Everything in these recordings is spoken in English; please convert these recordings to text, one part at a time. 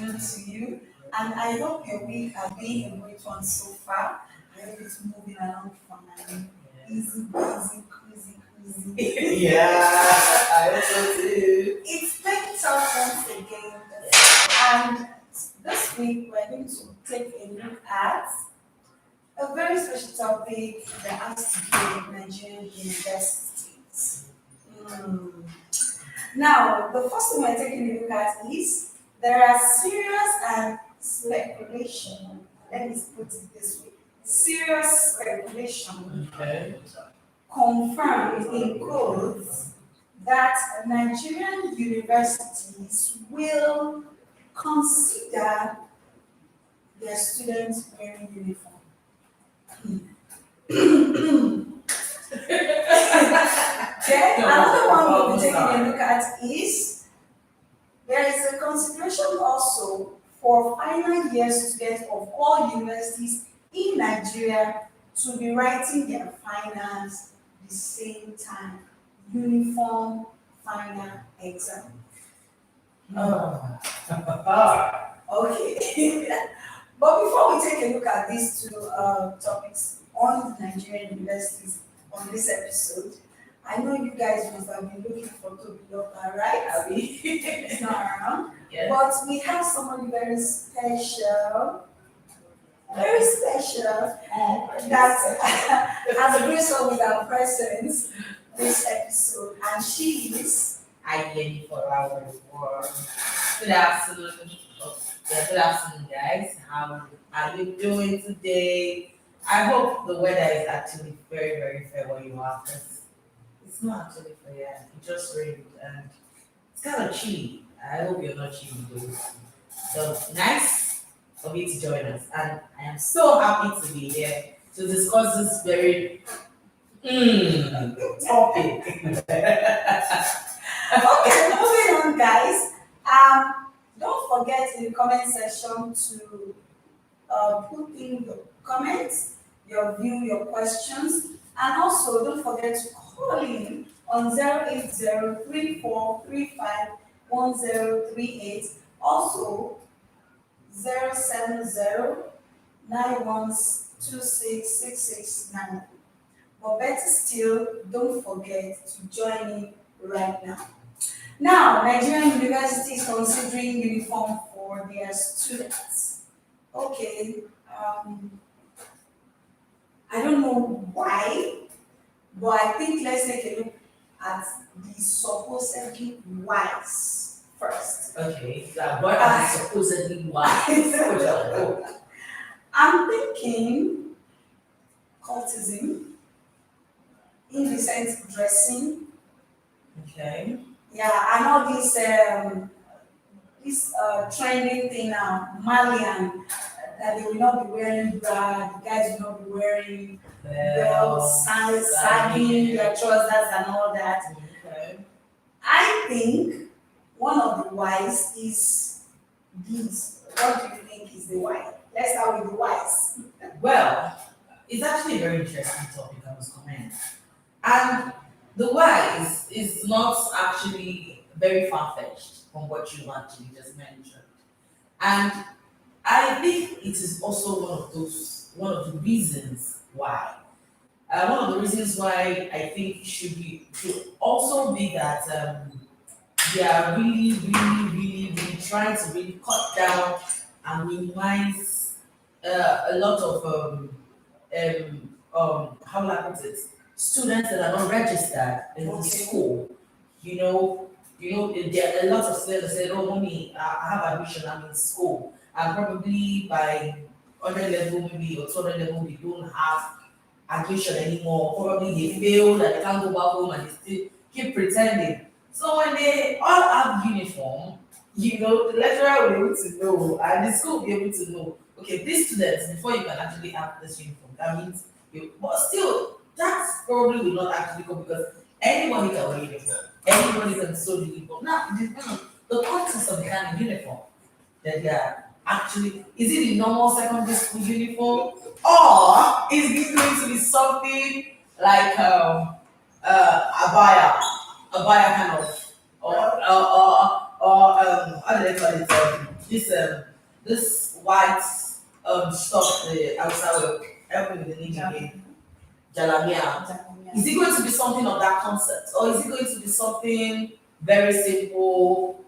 afternoon to you, and I hope your week has been a great one so far. I hope it's moving along fine. Easy, easy, cruisy, cruisy. Yeah, I also do. It's been tough once again, and this week we're going to take a look at a very special topic that has to do with Nigerian universities. Hmm. Now, the first thing we're taking a look at is there are serious and speculation. Let me put it this way: serious speculation Okay. confirmed in quotes that Nigerian universities will consider their students wearing uniform. Then another one we'll be taking a look at is there is a consideration also for final year students of all universities in Nigeria to be writing their finals the same time, uniform final exam. Okay. But before we take a look at these two topics on Nigerian universities on this episode, I know you guys must have been looking for Toby Lopa, right? Abby. It's not around. Yes. But we have someone very special, that has graced us with our presence this episode. And she is, I get it for our work. Good afternoon. Yeah, good afternoon, guys. How are you doing today? I hope the weather is actually very, very fair where you are. 'Cause it's not actually fair. It just rained and it's kind of chilly. I hope you're not chilly though. So nice of you to join us, and I am so happy to be here to discuss this very topic. okay, moving on, guys. Don't forget in the comment section to put in your comments, your view, your questions, and also don't forget to call in on 08034351038. Also 07091266669. But better still, don't forget to join in right now. Now, Nigerian University is considering uniform for their students. Okay, I don't know why, but I think let's take a look at the supposedly whys first. Okay, so what are supposedly why? I'm thinking cultism, indecent dressing, Okay. yeah, and all this trending thing now, Malian, that they will not be wearing bra, the guys will not be wearing belts, sagging their trousers and all that. Okay. I think one of the whys is this. What do you think is the why? Let's start with the whys. Well, it's actually a very interesting topic, I must comment. And the why is not actually very far fetched from what you actually just mentioned. And I think it is also one of the reasons why. One of the reasons why I think should also be that they are really trying to really cut down and minimize a lot of how will I put it, students that are not registered in the Okay. school. There are a lot of students that say, "Oh, mommy, I have admission. I'm in school," and probably by 100 level, maybe or 200 level, they don't have admission anymore. Probably they failed and they can't go back home and they still keep pretending. So when they all have uniform, the lecturer will be able to know and the school will be able to know, okay, these students, before you can actually have this uniform, that means but still, that probably will not actually come because anybody can wear uniform. Anybody can sew the uniform. Now, the context of the kind of uniform that they are actually, is it the normal secondary school uniform or is it going to be something like abaya kind of, or or how do they call it? This white stuff the outside will help me with the name again. Jalabia. Is it going to be something of that concept, or is it going to be something very simple?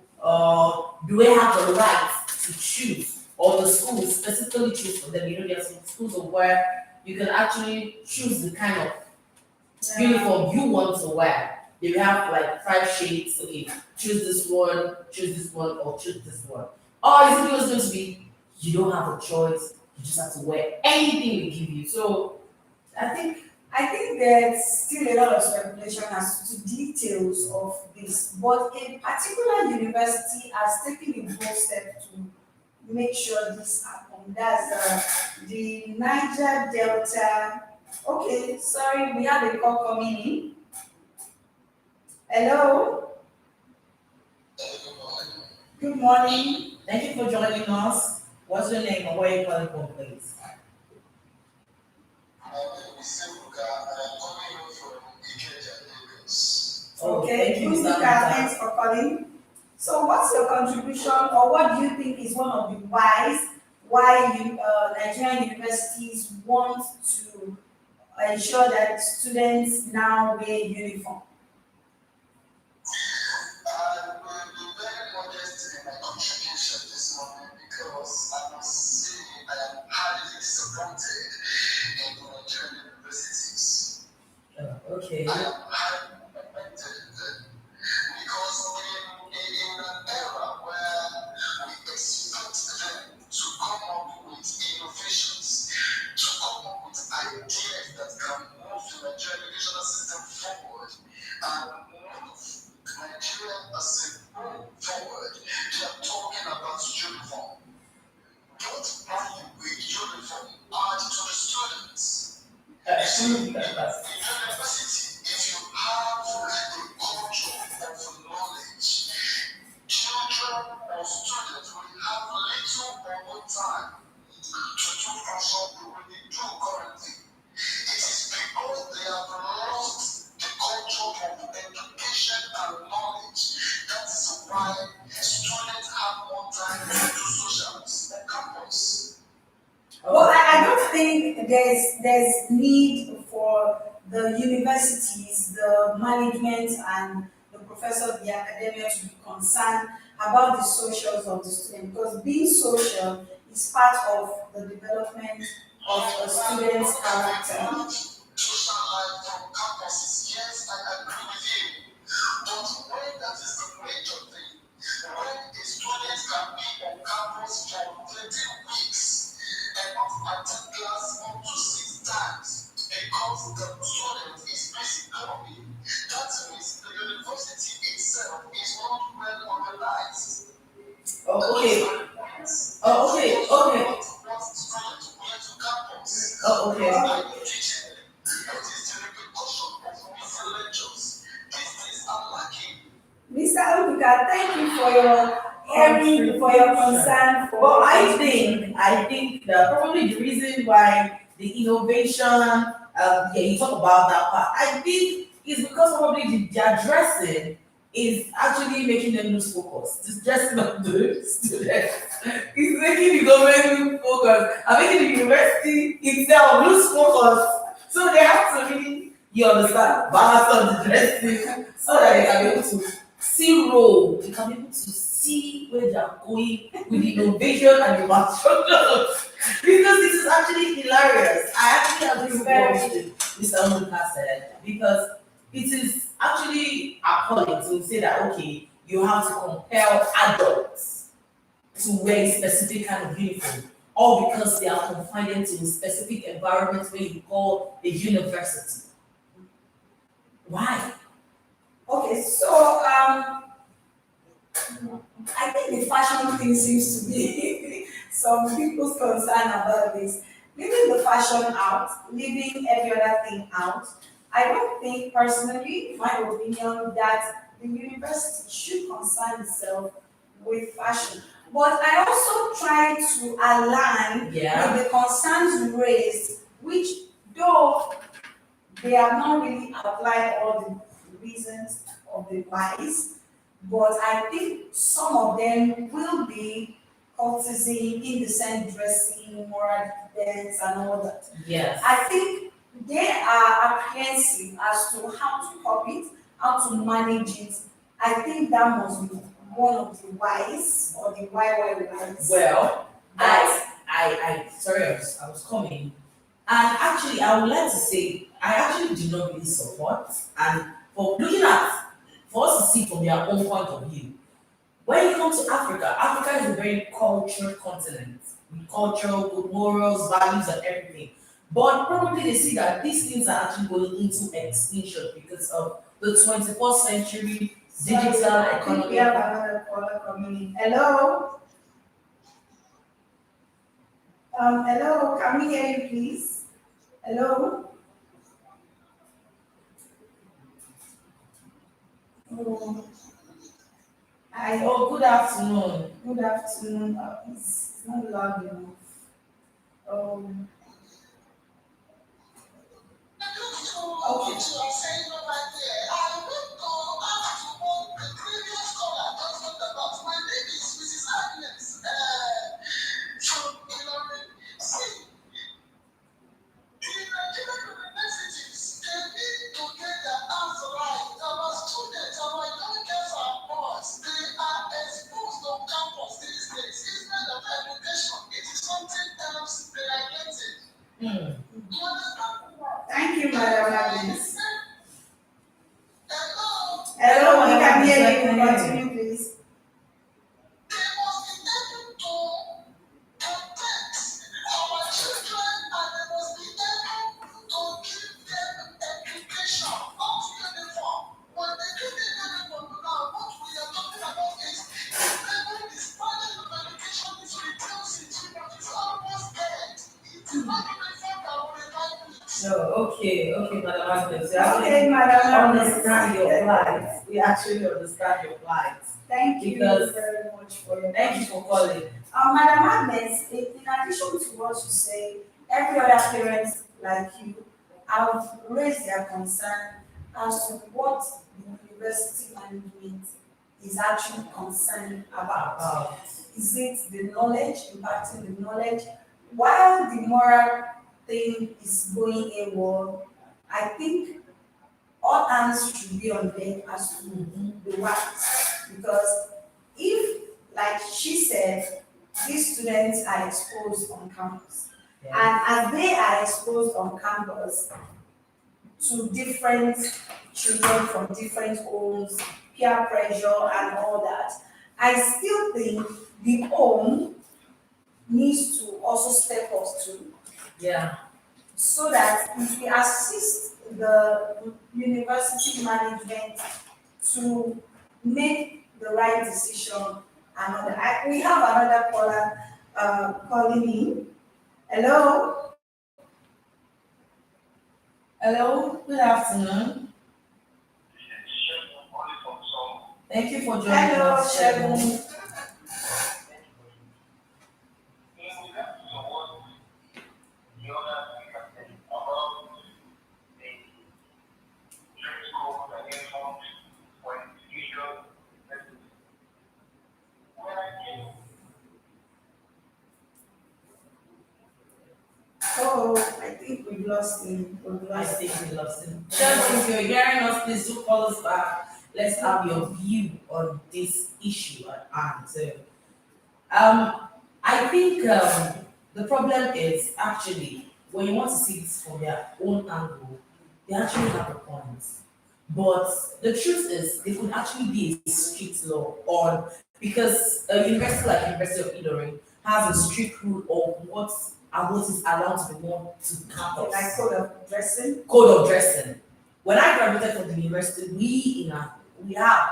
Do they have the right to choose, or the school specifically choose for them? You know, there are some schools of where you can actually choose the kind of uniform you want to wear. They will have like five shades. Okay, choose this one, or choose this one. Or is it just going to be you don't have a choice? You just have to wear anything they give you. So I think I think there's still a lot of speculation as to details of this, but a particular university has taken a bold step to make sure this happens. That's the Niger Delta. Okay, sorry, we have a call coming in. Hello, good morning. thank you for joining us. What's your name and where you calling from, please? Oh, Okay, thank you, good Mr. Luca, thanks for calling. So, what's your contribution, or what do you think is one of the whys why Nigerian universities want to ensure that students now wear uniform? I will be very modest in my contribution this morning because I must say I am highly disappointed in the Nigerian universities. Okay. I am highly disappointed because in an era where we expect them to come up with innovations, to come up with ideas that can move the Nigerian educational system forward and move Nigeria as a move forward, they are talking about uniform. What value will uniform add to the students? You see, in university, if you have the culture of knowledge, children or students will have little or no time to do function the way they do currently. It is because they have lost the culture of education and knowledge. That is why students have more time to do socials on campus. Well, I don't think there's need for the universities, the management, and the professors, the academia to be concerned about the socials of the student, because being social is part of the development of a student's character. Social life from campuses, yes, I agree with you. But when that is the major thing, when a student can be on campus for 13 weeks and not attend class up to 6 times because the student is busy clubbing, that means the university itself is not well organized. Oh, okay. Oh, okay. Okay. What students wear to campus? Oh, okay. Are you teaching them? What is the repercussion of missing lectures? These things are lacking. Mr. Aluka, thank you for your hearing, for your concern for. Well, I think that probably the reason why the innovation, yeah, you talk about that part. I think is because probably the addressing is actually making them lose focus. It's just not the students. It's making the government lose focus and making the university itself lose focus. So they have to really, you understand, balance on the dressing so that they can be able to see role. They can be able to see where they are going with the innovation and the materials. Because this is actually hilarious. I actually agree with what Mr. Onuka said because it is actually appalling to say that okay, you have to compel adults to wear a specific kind of uniform, all because they are confined into a specific environment where you call a university. Why? Okay, so I think the fashion thing seems to be some people's concern about this. Leaving the fashion out, leaving every other thing out, I don't think personally, my opinion, that the university should concern itself with fashion. But I also try to align Yeah. with the concerns raised, which though they have not really outlined all the reasons of the whys, but I think some of them will be courtesy, indecent dressing, moral defense, and all that. Yes. I think they are apprehensive as to how to copy it, how to manage it. I think that must be one of the whys or the whys. Well, That sorry, I was coming. And actually, I would like to say, I actually do not really support. And for looking at, for us to see from their own point of view, when you come to Africa, Africa is a very cultured continent with cultural, good morals, values, and everything. But probably they see that these things are actually going into extinction because of the 21st century digital I think we economy. have another caller coming in. Hello? Hello, can we hear you please? Hello? Oh, hi, Oh, good afternoon. good afternoon. It's not loud enough. Um, Okay. What you are saying right there, I will go back to what the previous caller just talked about. My name is Mrs. Agnes from Ilorin. See, the Nigerian universities, they need to get their hands right. Our students, our young girls and boys, they are exposed on campus these days. Instead of education, it is something else they are getting. Hmm. You understand? Thank you, Madam Agnes. Hello. Hello, we can hear Madam you. Agnes. Continue, please. They must be able to protect our children and they must be able to give them education, not uniform. When they give them uniform now, what we are talking about is the level is standard of education is reducing too much. It's almost dead. It is not uniform that will revive it. No, okay, Madam Agnes. You Okay, actually Madam understand your Agnes. plight. We actually understand your plight. Thank you Because- very much for your Thank you for calling. Madam Agnes, in addition to what you say, every other parent like you have raised their concern as to what the university management is actually concerned about. Is it the knowledge, impacting the knowledge? While the moral thing is going AWOL, I think all hands should be on deck as to the facts. Because if, like she said, these students are exposed on campus, Yeah. and as they are exposed on campus to different children from different homes, peer pressure and all that, I still think the home needs to also step up too, Yeah. so that it will assist the university management to make the right decision. We have another caller calling in. Hello? Hello, good afternoon. Thank you for joining Hello, us, Shegun. Shegun. Oh, I think we've lost him. I think we lost him. Shegun, if you're hearing us, please do call us back. Let's have your view on this issue at hand. So, I think the problem is actually when you want to see this from their own angle, they actually have a point. But the truth is, there could actually be a strict law on because a university like University of Ilorin has a strict rule of what is allowed to be worn to campus Like code of dressing. code of dressing. When I graduated from the university, we have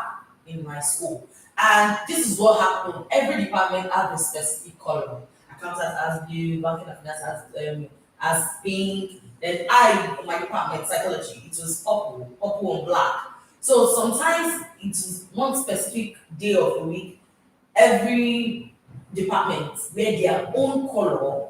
in my school, and this is what happened. Every department has a specific color. Accountant has blue, banking and finance has pink. Then my department, psychology, it was purple and black. So sometimes it was one specific day of the week. Every department wear their own color.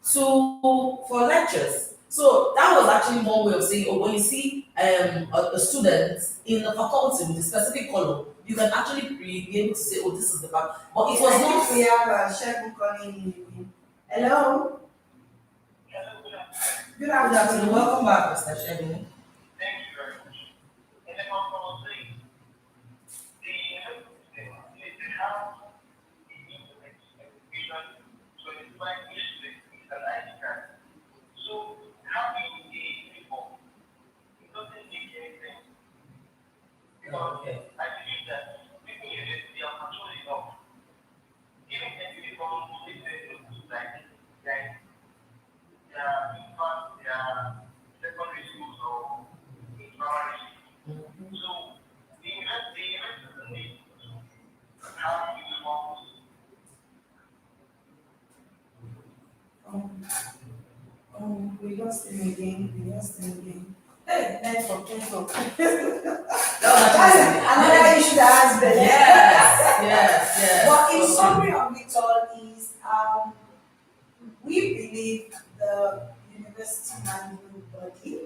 So for lectures, So that was actually one way of saying, oh, when you see a student in the faculty with a specific color, you can actually be able to say, oh, this is the back. But it was I not. think we have Shegun calling in again. Hello, good Good afternoon. afternoon. Welcome back, Mr. Shegun. Thank you very much. And then one more thing, the house education to identify issues with an ID card. So having a uniform, it doesn't make anything because Okay. I believe that people in university are mature enough. Giving them uniform makes them look like their infant, their secondary schools or primary schools. So the university needs to have uniforms. Um, we lost him again. We lost him again. Hey, network, network. That's another issue that has been. Yes, yes, yes. But in Okay. summary of it all is, we believe the university management body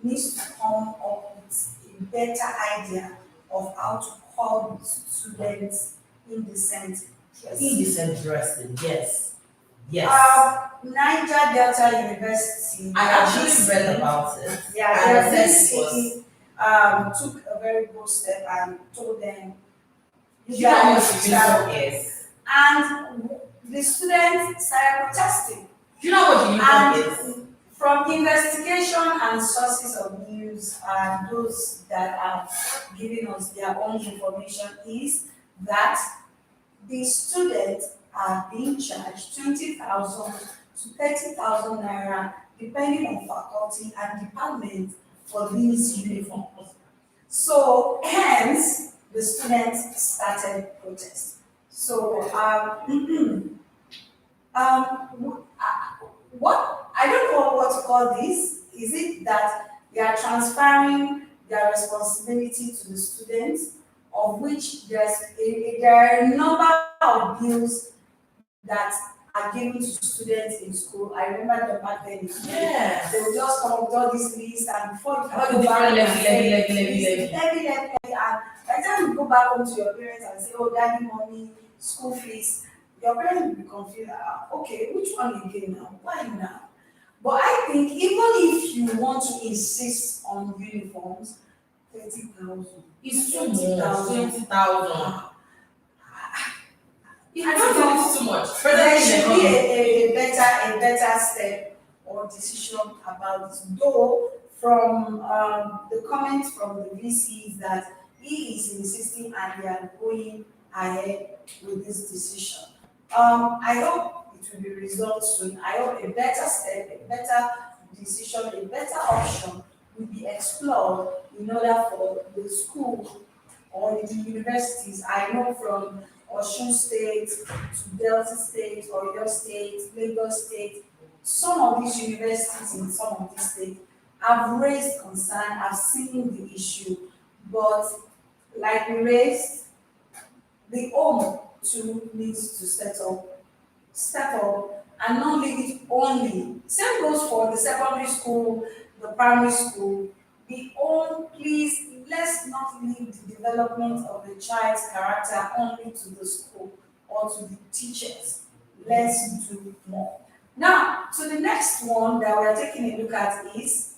needs to come up with a better idea of how to call students indecent dressing. Indecent dressing, yes. Yes. Niger Delta University. I actually read about it. Yeah, And their I said it was. VC took a very bold step and told them, Do you know how much guys uniform is? and the students started protesting. Do you know how much uniform is? And from investigation and sources of news and those that are giving us their own information is that the students are being charged 20,000 to 30,000 naira depending on faculty and department for these uniforms. So hence the students started protest. So what I don't know what to call this. Is it that they are transferring their responsibility to the students, of which there are a number of bills that are given to students in school. I remember the back then. Yes. They will just come up with all these lists, and before you All can the go back different and say, levy. levy, and by the time you go back home to your parents and say, oh, daddy, mommy, school fees, your parents will be confused. Okay, which one again now? Why now? But I think even if you want to insist on uniforms, 30,000. It's too much. 20,000. 20,000. I don't know. It's too much. There should be Presently, a better step or decision about this. Though from the comments from the VC is that he is insisting and they are going ahead with this decision. I hope it will be resolved soon. I hope a better step, a better decision, a better option will be explored in order for the school or the universities. I know from Osun State to Delta State, Oyo State, Lagos State, some of these universities in some of these states have raised concern, have seen the issue, but like we raised, the home too needs to step up and not leave it only. Same goes for the secondary school, the primary school. The home, please, let's not leave the development of the child's character only to the school or to the teachers. Let's do more. Now, to the next one that we're taking a look at is,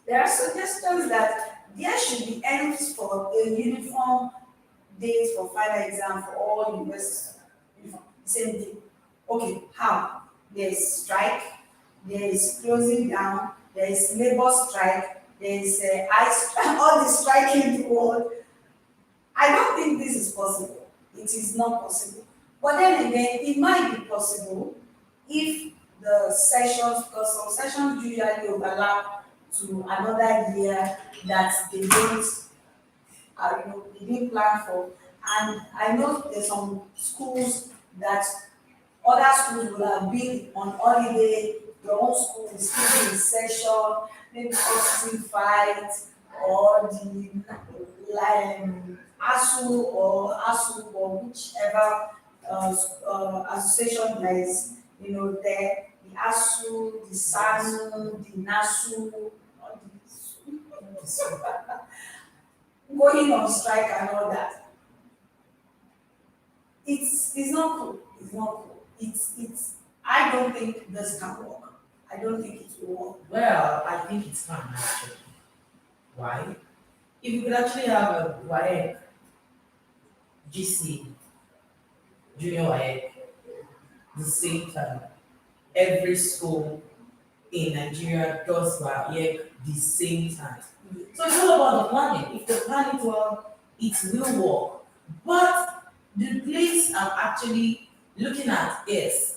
there are suggestions that there should be aims for a uniform date for final exam for all universities. Uniform, same day. Okay, how? There's strike, there is closing down, there is labor strike, there is ice strike, all the striking in the world. I don't think this is possible. It is not possible. But then again, it might be possible if the sessions, because some sessions usually overlap to another year that they don't, they didn't plan for. And I know there's some schools that other schools will have been on holiday, your own school is still in session, maybe autism fight or the ASU or whichever association that is there the ASU, the SANU, the NASU, all these going on strike and all that. It's not cool. It's not cool. It's I don't think this can work. I don't think it will work. Well, I think it's fun actually. Why? If you could actually have a WAEC, GC, junior WAEC, the same time, every school in Nigeria does WAEC the same time. So it's all about the planning. If they plan it well, it will work. But the place I'm actually looking at is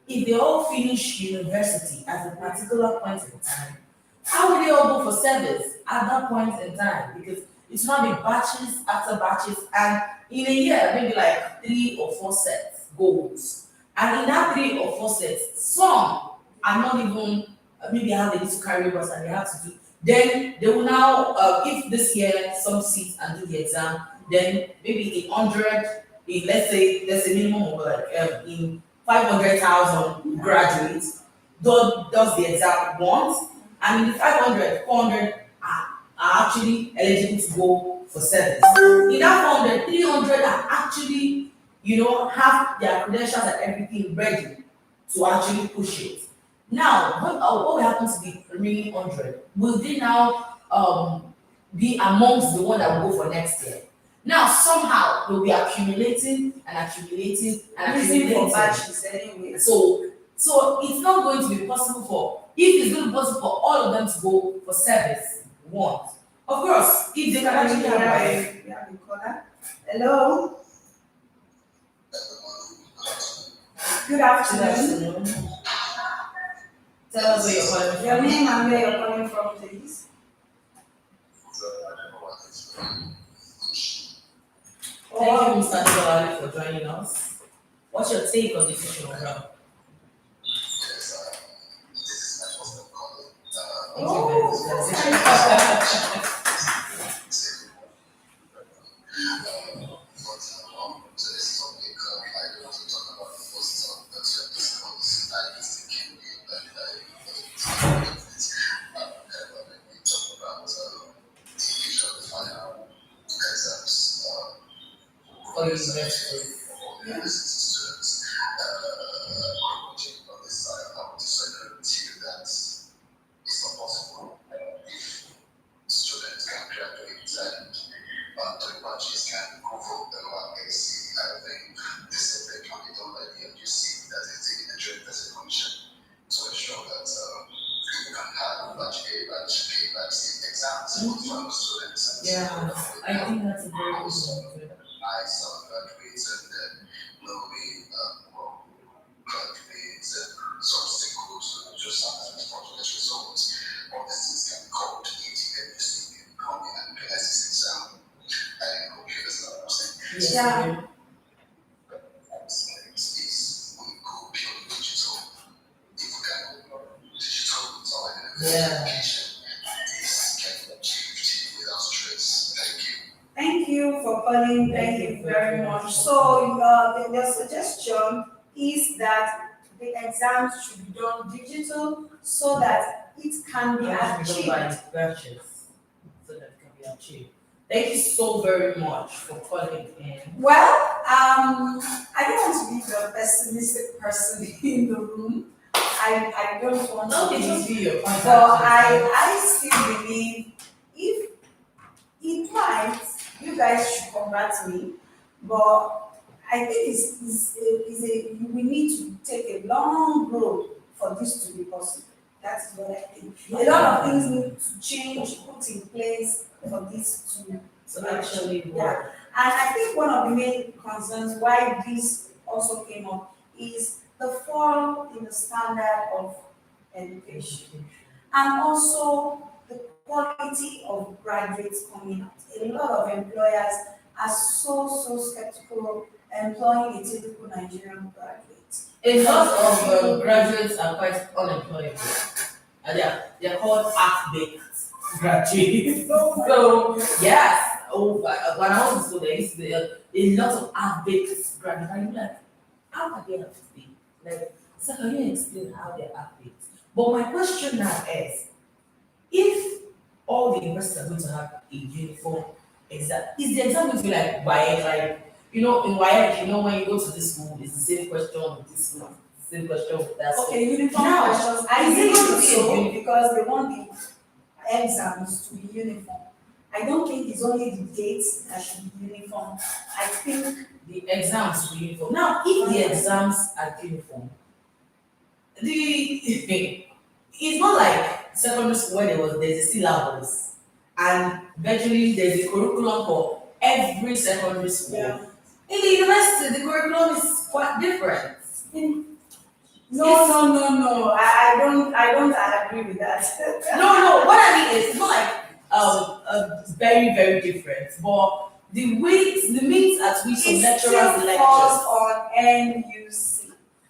if they all finish university at a particular point in time, how will they all go for service at that point in time? Because it's not be batches after batches, and in a year, maybe like 3 or 4 sets goals. And in that 3 or 4 sets, some are not even maybe how they need to carry bus and they have to do. Then they will now, if this year some sit and do the exam, then maybe 100, let's say minimum of like in 500,000 graduates does the exam once, and in the 500, 400 are actually eligible to go for service. In that 400, 300 are actually, have their credentials and everything ready to actually push it. Now, what will happen to the remaining 100? Will they now be amongst the one that will go for next year? Now, somehow, they'll be accumulating and accumulating and Using for accumulating. batches anyway. So it's not going to be possible if it's going to be possible for all of them to go for service once. Of course, if they can actually have WAEC. We have a caller. Hello. Good Good afternoon. afternoon. Tell us where you're calling from. Your name and where you're coming from, please. Thank you, Mr. Nikolai, for joining us. What's your take on the issue overall? Thank you very much. That's it. For your university. Students can graduate and third parties can go for the legacy. I think this is the can be done by the NGC that is taking the trade as a commission to ensure that you can have batch A, batch B, batch C exams for the students. Yeah, I think that's a very good one. I saw graduates and then maybe graduates and some schools just sometimes fraudulent results. All these things can be called ATM missing in coming and PSS exam and computers that I'm saying. Yes, Yeah. you do. Is we go purely digital. If we can go digital, it's all in Yeah. education. This can be achieved without stress. Thank you. Thank you for calling. Thank you very much. So, the suggestion is that the exams should be done digital so that it can be That should be done achieved. by batches, so that it can be achieved. Thank you so very much for calling in. Well, I don't want to be the pessimistic person in the room. I don't want No, to it just be, be your point. but I still believe if it might, you guys should come back to me. But I think we need to take a long road for this to be possible. That's what I think. A lot of things need to change, put in place for this to actually yeah. work. And I think one of the main concerns why this also came up is the fall in the standard of education and also the quality of graduates coming out. A lot of employers are so skeptical employing a typical Nigerian graduate. A lot of graduates are quite unemployable. And they're called half-baked graduates. So, yes. When I was in school, there used to be a lot of half-baked graduates. And you're like, how can they have to be? Like, So can you explain how they are paid? But my question now is, if all the universities are going to have a uniform exam, is the exam going to be like WAEC? Like, in WAEC, when you go to this school, it's the same question with this school, it's the same question with that school. Okay, uniform Now, questions. I is it think going to be a so uni- because they want the exams to be uniform. I don't think it's only the dates that should be uniform. I think The exams will be uniform. Now, if the exams are uniform, the it's not like secondary school where there's a syllabus and virtually there's a curriculum for every secondary school. Yeah. In the university, the curriculum is quite different. no. I don't agree with that. No, what I mean is it's not like very, very different, but the means at which some It lecturers still lecture. falls on NUC.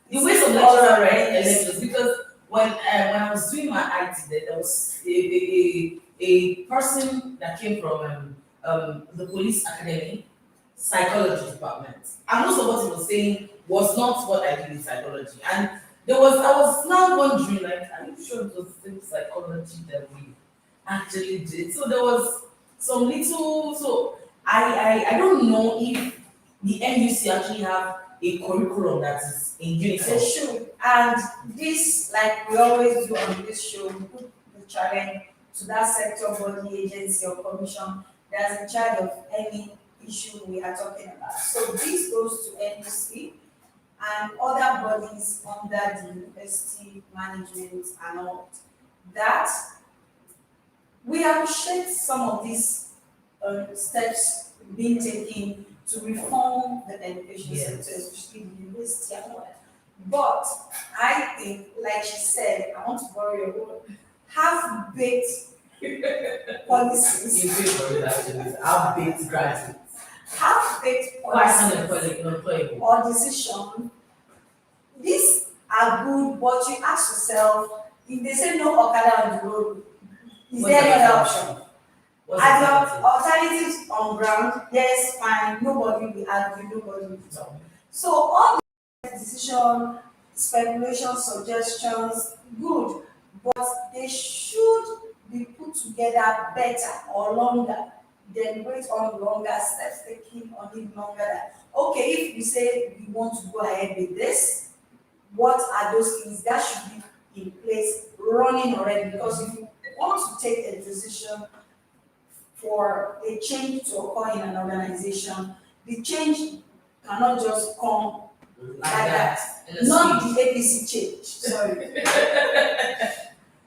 The way some lecturers write lectures, because when I was doing my IT, there was a person that came from the police academy psychology department, and most of what he was saying was not what I did in psychology. And I was now wondering, like, are you sure it was the same psychology that we actually did? So there was some little. So I don't know if the NUC actually have a curriculum that is in They uniform. should. And this, like we always do on this show, we put the challenge to that sector body, agency, or commission that's in charge of any issue we are talking about. So this goes to NUC and other bodies under the university management and all that. We appreciate some of these steps being taken to reform the education Yes. sector, especially the university and all that. But I think, like she said, I want to borrow your word, half-baked policies, You pay for it actually. I'll be graduate. half-baked Quite policies unemployable. or decision, these are good, but you ask yourself, if they say no Okada on the road, is What's there the any other alternative? option? What's the As your alternative? alternatives on ground, yes, fine, nobody will argue, nobody will talk. No. So all the decision, speculation, suggestions, good, but they should be put together better or longer. Deliberate on longer steps, taking on it longer. Okay, if we say we want to go ahead with this, what are those things that should be in place, running already? Because if you want to take a decision for a change to occur in an organization, the change cannot just come Like like that. In a not speech. the APC change, sorry.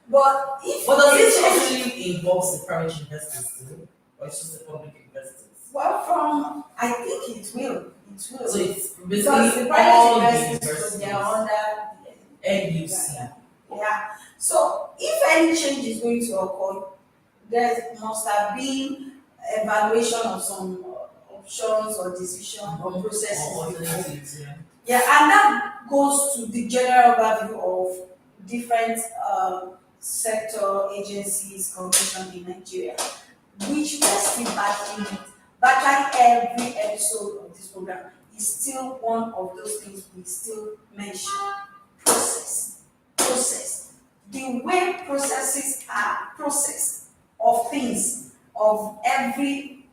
But if But does a this change- actually involve the private investors too? Or it's just the public investors? well, I think it will, So So it's because basically the all private the investors, they universities are under NUC. yeah. So if any change is going to occur, there must have been evaluation of some options or decision or processes Or before. alternatives, yeah. Yeah, and that goes to the general overview of different sector agencies, commission in Nigeria, which we are still battling with. Virtually every episode of this program is still one of those things we still mention. Process. The way processes are processed of things, of every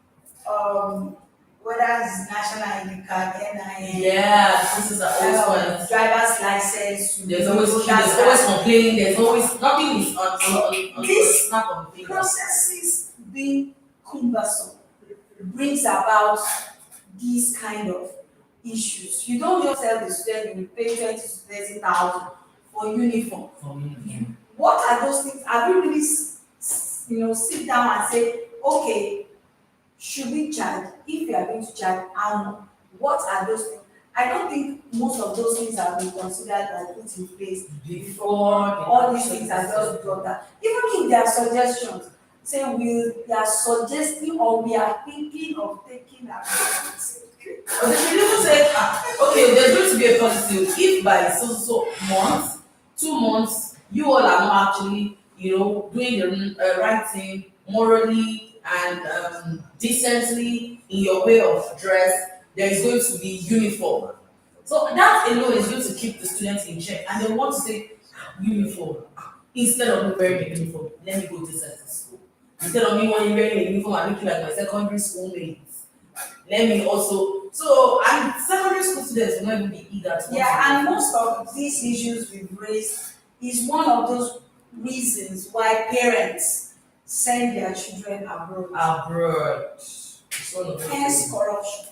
whether it's national ID card, NIN, Yeah, this is always one. driver's license, There's always complaining, there's always nothing is on This snap on the finger. processes being cumbersome brings about these kind of issues. You don't just tell the student you will pay 20 to 30,000 for uniform. For me. What are those things? Have you really sit down and say, okay, should we charge? If you are going to charge, how much? What are those things? I don't think most of those things have been considered or put in place Before all these things are just brought up. Even if there are suggestions, say we are suggesting or we are thinking of taking action. But they should even say, okay, there's going to be a policy. If by so months, 2 months, you all are not actually, doing the right thing morally and decently in your way of dress, there is going to be uniform. So that alone is going to keep the students in check, and they want to say uniform instead of me wearing a uniform. Let me go to certain school instead of me wearing a uniform and looking like my secondary school mates. Let me also and secondary school students will not even be eager to. Yeah, and most of these issues we've raised is one of those reasons why parents send their children abroad. Abroad. It's one of those Hence things. corruption.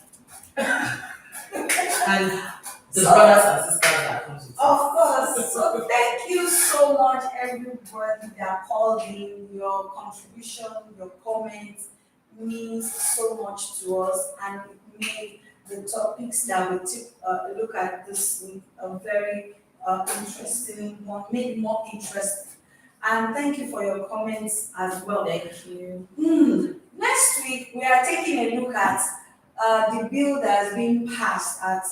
And the So- brothers and sisters that comes with it. Of course. So thank you so much, everybody that called in. Your contribution, your comments means so much to us, and it made the topics that we took a look at this week a very interesting one, made it more interesting. And thank you for your comments as well. Thank you. Next week, we are taking a look at the bill that has been passed at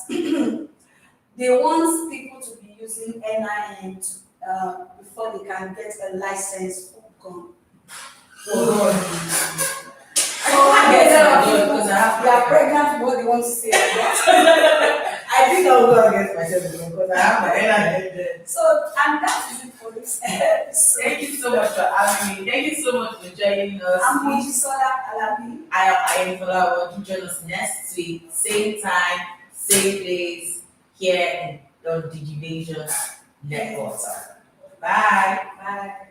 they want people to be using NIN before they can get a license for gun. I can't get there my are gun because I have they are pregnant, what they want to say about I think I'll go against myself because I have my NIN. So, and that is it for this episode. Thank you so much for having me. Thank you so much for joining us. I'm Mojisola Alabi. I am Fola. Join us next week, same time, same place, here on Digivision Network. Bye. Bye.